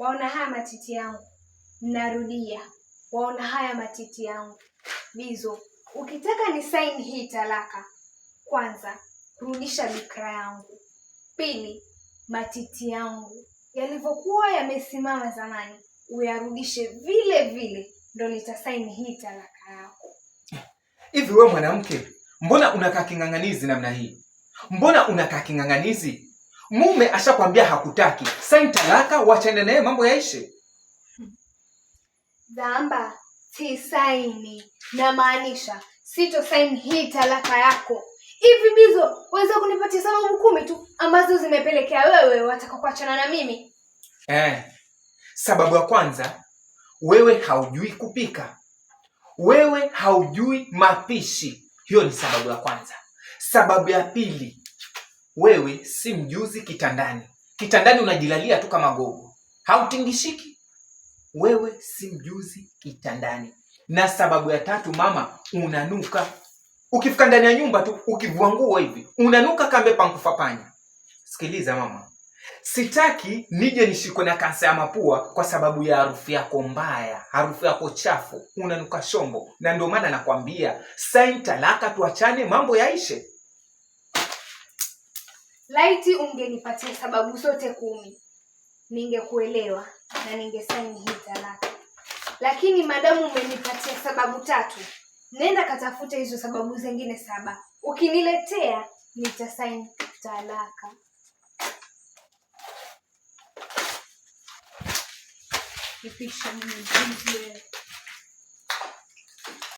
waona haya matiti yangu? Narudia, waona haya matiti yangu? Bizo, ukitaka ni sign hii talaka, kwanza rudisha bikra yangu. Pili, matiti yangu yalivyokuwa yamesimama zamani uyarudishe vile vile, ndo nitasaini hii talaka yako. Hivi wewe mwanamke, mbona unakaa king'ang'anizi namna hii? Mbona unakaa king'ang'anizi? Mume ashakwambia hakutaki. Saini talaka, wachane naye, mambo yaishe. Dhamba, si saini. Na maanisha sito saini hii talaka yako. Hivi Bizo, waweza kunipatia sababu 10 tu ambazo zimepelekea wewe wataka kuachana na mimi? Sababu ya kwanza, wewe haujui kupika. Wewe haujui mapishi. Hiyo ni sababu ya kwanza. Sababu ya pili, wewe si mjuzi kitandani. Kitandani unajilalia tu kama gogo, hautingishiki. Wewe si mjuzi kitandani. Na sababu ya tatu mama, unanuka. Ukifika ndani ya nyumba tu, ukivua nguo hivi, unanuka kambe pankufa panya. Sikiliza mama, sitaki nije nishikwe na kansa ya mapua kwa sababu ya harufu yako mbaya, harufu yako chafu, unanuka shombo. Na ndio maana nakwambia saini talaka, tuachane, mambo yaishe. Laiti ungenipatia sababu zote 10, ningekuelewa na ningesaini hii talaka. Lakini madamu umenipatia sababu 3, nenda katafute hizo sababu zingine 7. Ukiniletea nitasaini talaka. Nipisha mimi.